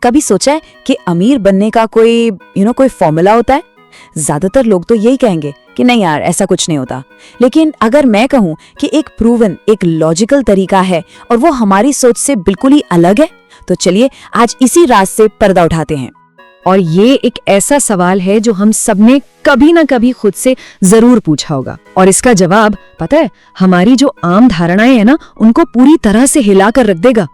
कभी सोचा है कि अमीर बनने का कोई कोई फॉर्मूला होता है? ज्यादातर लोग तो यही कहेंगे कि नहीं यार, ऐसा कुछ नहीं होता। लेकिन अगर मैं कहूँ कि एक प्रूवन, एक लॉजिकल तरीका है और वो हमारी सोच से बिल्कुल ही अलग है, तो चलिए आज इसी राज से पर्दा उठाते हैं। और ये एक ऐसा सवाल है जो हम सबने कभी ना कभी खुद से जरूर पूछा होगा, और इसका जवाब पता है, हमारी जो आम धारणाएं हैं ना, उनको पूरी तरह से हिला कर रख देगा।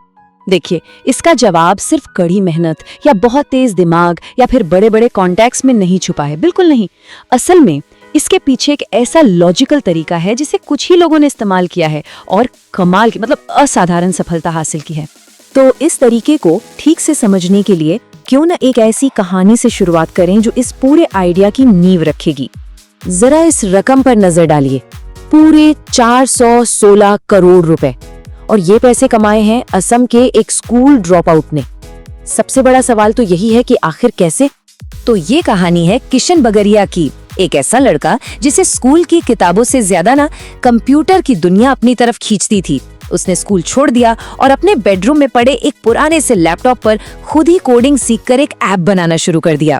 देखिए, इसका जवाब सिर्फ कड़ी मेहनत या बहुत तेज दिमाग या फिर बड़े बड़े कॉन्टेक्स्ट में नहीं छुपा है, बिल्कुल नहीं। असल में इसके पीछे एक ऐसा लॉजिकल तरीका है जिसे कुछ ही लोगों ने इस्तेमाल किया है और कमाल की, मतलब असाधारण सफलता हासिल की है। तो इस तरीके को ठीक से समझने के लिए क्यों न एक ऐसी कहानी से शुरुआत करें जो इस पूरे आइडिया की नींव रखेगी। जरा इस रकम पर नजर डालिए, पूरे 416 करोड़ रुपए। और ये पैसे कमाए हैं असम के एक स्कूल ड्रॉप आउट ने। सबसे बड़ा सवाल तो यही है कि आखिर कैसे? तो ये कहानी है किशन बगरिया की, एक ऐसा लड़का जिसे स्कूल की किताबों से ज्यादा ना कंप्यूटर की दुनिया अपनी तरफ खींचती थी। उसने स्कूल छोड़ दिया और अपने बेडरूम में पड़े एक पुराने से लैपटॉप पर खुद ही कोडिंग सीखकर एक ऐप बनाना शुरू कर दिया।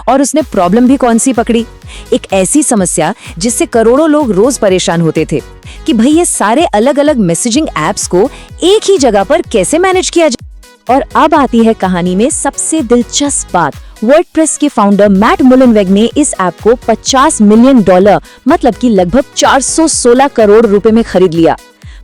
और उसने प्रॉब्लम भी कौन सी पकड़ी? एक ऐसी समस्या जिससे करोड़ों लोग रोज परेशान होते थे कि भाई ये सारे अलग अलग मैसेजिंग ऐप्स को एक ही जगह पर कैसे मैनेज किया जाए। और अब आती है कहानी में सबसे दिलचस्प बात। वर्डप्रेस के फाउंडर मैट मुलनवेग ने इस ऐप को $50 मिलियन, मतलब कि लगभग 416 करोड़ रुपए में खरीद लिया।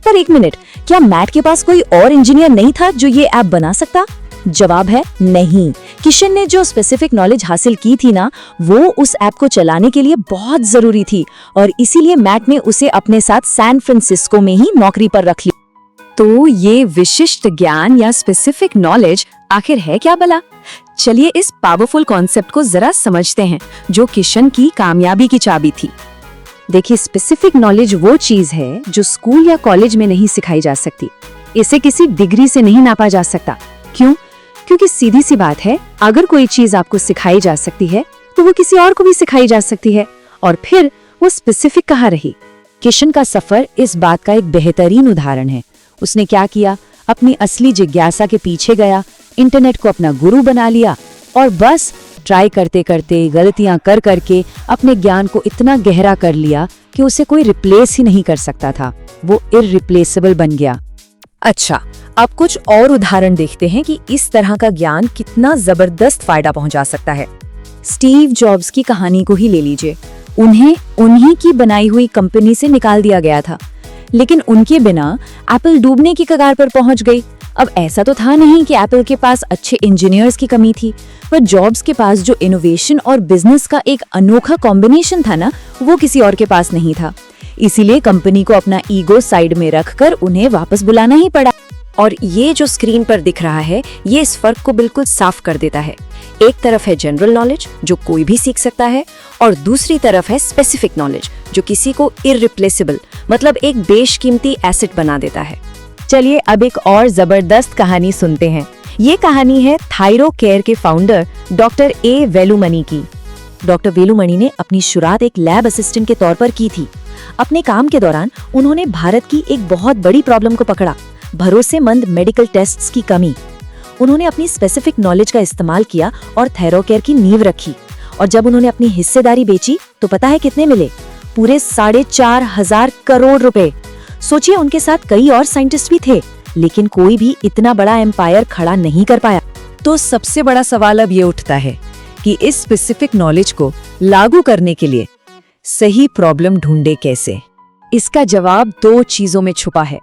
पर एक मिनट, क्या मैट के पास कोई और इंजीनियर नहीं था जो ये ऐप बना सकता? जवाब है नहीं। किशन ने जो स्पेसिफिक नॉलेज हासिल की थी ना, वो उस ऐप को चलाने के लिए बहुत जरूरी थी और इसीलिए मैट ने उसे अपने साथ सैन फ्रांसिस्को में ही नौकरी पर रख लिया। तो ये विशिष्ट ज्ञान या स्पेसिफिक नॉलेज आखिर है क्या भला? चलिए इस पावरफुल कॉन्सेप्ट को जरा समझते हैं जो किशन की कामयाबी की चाबी थी। देखिए, स्पेसिफिक नॉलेज वो चीज है जो स्कूल या कॉलेज में नहीं सिखाई जा सकती। इसे किसी डिग्री से नहीं नापा जा सकता। क्यों? क्योंकि सीधी सी बात है, अगर कोई चीज आपको सिखाई जा सकती है तो वो किसी और को भी सिखाई जा सकती है, और फिर वो स्पेसिफिक कहाँ रही? किशन का सफर इस बात का एक बेहतरीन उदाहरण है। उसने क्या किया? अपनी असली जिज्ञासा के पीछे गया, इंटरनेट को अपना गुरु बना लिया और बस ट्राई करते करते, गलतियां कर करके अपने ज्ञान को इतना गहरा कर लिया कि उसे कोई रिप्लेस ही नहीं कर सकता था। वो इररिप्लेसेबल बन गया। अच्छा, अब कुछ और उदाहरण देखते हैं कि इस तरह का ज्ञान कितना जबरदस्त फायदा पहुंचा सकता है। स्टीव जॉब्स की कहानी को ही ले लीजिए। उन्हें उन्हीं की बनाई हुई कंपनी से निकाल दिया गया था, लेकिन उनके बिना एप्पल डूबने की कगार पर पहुंच गई। अब ऐसा तो था नहीं कि एप्पल के पास अच्छे इंजीनियर्स की कमी थी, पर जॉब्स के पास जो इनोवेशन और बिजनेस का एक अनोखा कॉम्बिनेशन था ना, वो किसी और के पास नहीं था। इसीलिए कंपनी को अपना ईगो साइड में रखकर उन्हें वापस बुलाना ही पड़ा। और ये जो स्क्रीन पर दिख रहा है, ये इस फर्क को बिल्कुल साफ कर देता है। एक तरफ है जनरल नॉलेज जो कोई भी सीख सकता है, और दूसरी तरफ है स्पेसिफिक नॉलेज जो किसी को इररिप्लेसेबल, मतलब एक बेशकीमती एसेट बना देता है। चलिए अब एक और जबरदस्त कहानी सुनते हैं। ये कहानी है थायरोकेयर के फाउंडर डॉक्टर ए वेलुमणि की। डॉक्टर वेलुमणि ने अपनी शुरुआत एक लैब असिस्टेंट के तौर पर की थी। अपने काम के दौरान उन्होंने भारत की एक बहुत बड़ी प्रॉब्लम को पकड़ा, भरोसेमंद मेडिकल टेस्ट्स की कमी। उन्होंने अपनी स्पेसिफिक नॉलेज का इस्तेमाल किया और थायरोकेयर की नींव रखी। और जब उन्होंने अपनी हिस्सेदारी बेची तो पता है कितने मिले? पूरे 4,500 करोड़ रुपए। सोचिए, उनके साथ कई और साइंटिस्ट भी थे, लेकिन कोई भी इतना बड़ा एम्पायर खड़ा नहीं कर पाया। तो सबसे बड़ा सवाल अब ये उठता है कि इस स्पेसिफिक नॉलेज को लागू करने के लिए सही प्रॉब्लम ढूंढे कैसे? इसका जवाब दो चीजों में छुपा है।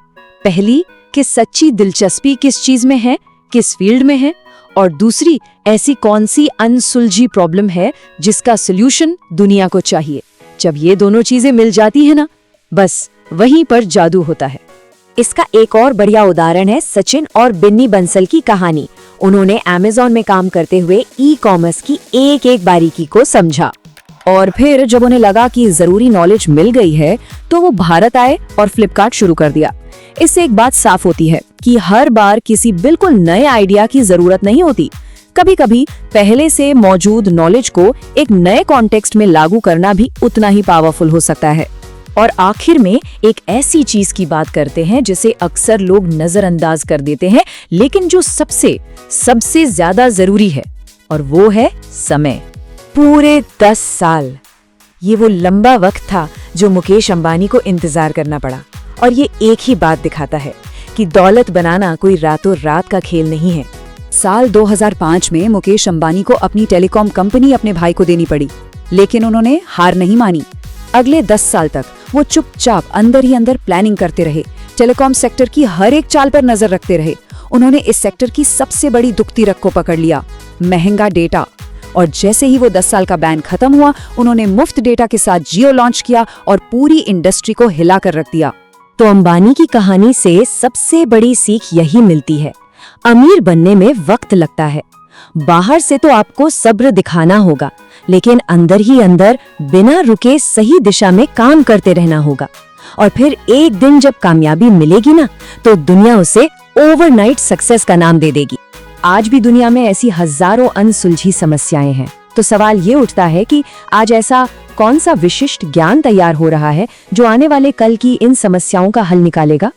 पहली, कि सच्ची दिलचस्पी किस चीज में है, किस फील्ड में है, और दूसरी, ऐसी कौन सी अनसुलझी प्रॉब्लम है जिसका सॉल्यूशन दुनिया को चाहिए। जब ये दोनों चीजें मिल जाती है ना, बस वहीं पर जादू होता है। इसका एक और बढ़िया उदाहरण है सचिन और बिन्नी बंसल की कहानी। उन्होंने अमेज़न में काम करते हुए ई कॉमर्स की एक एक बारीकी को समझा, और फिर जब उन्हें लगा कि जरूरी नॉलेज मिल गई है तो वो भारत आए और फ्लिपकार्ट शुरू कर दिया। इससे एक बात साफ होती है कि हर बार किसी बिल्कुल नए आइडिया की जरूरत नहीं होती। कभी कभी पहले से मौजूद नॉलेज को एक नए कॉन्टेक्स्ट में लागू करना भी उतना ही पावरफुल हो सकता है। और आखिर में एक ऐसी चीज की बात करते हैं जिसे अक्सर लोग नजरअंदाज कर देते हैं, लेकिन जो सबसे सबसे ज्यादा जरूरी है, और वो है समय। पूरे 10 साल, ये वो लंबा वक्त था जो मुकेश अंबानी को इंतजार करना पड़ा। और ये एक ही बात दिखाता है कि दौलत बनाना कोई रातों रात का खेल नहीं है। साल 2005 में मुकेश अंबानी को अपनी टेलीकॉम कंपनी अपने भाई को देनी पड़ी, लेकिन उन्होंने हार नहीं मानी। अगले 10 साल तक वो चुपचाप अंदर ही अंदर प्लानिंग करते रहे, टेलीकॉम सेक्टर की हर एक चाल पर नजर रखते रहे। उन्होंने इस सेक्टर की सबसे बड़ी दुखती रग को पकड़ लिया, महंगा डेटा। और जैसे ही वो 10 साल का बैन खत्म हुआ, उन्होंने मुफ्त डेटा के साथ जियो लॉन्च किया और पूरी इंडस्ट्री को हिला कर रख दिया। तो अंबानी की कहानी से सबसे बड़ी सीख यही मिलती है, अमीर बनने में वक्त लगता है। बाहर से तो आपको सब्र दिखाना होगा, लेकिन अंदर ही अंदर बिना रुके सही दिशा में काम करते रहना होगा। और फिर एक दिन जब कामयाबी मिलेगी ना, तो दुनिया उसे ओवरनाइट सक्सेस का नाम दे देगी। आज भी दुनिया में ऐसी हजारों अनसुलझी समस्याएं हैं। तो सवाल ये उठता है कि आज ऐसा कौन सा विशिष्ट ज्ञान तैयार हो रहा है जो आने वाले कल की इन समस्याओं का हल निकालेगा।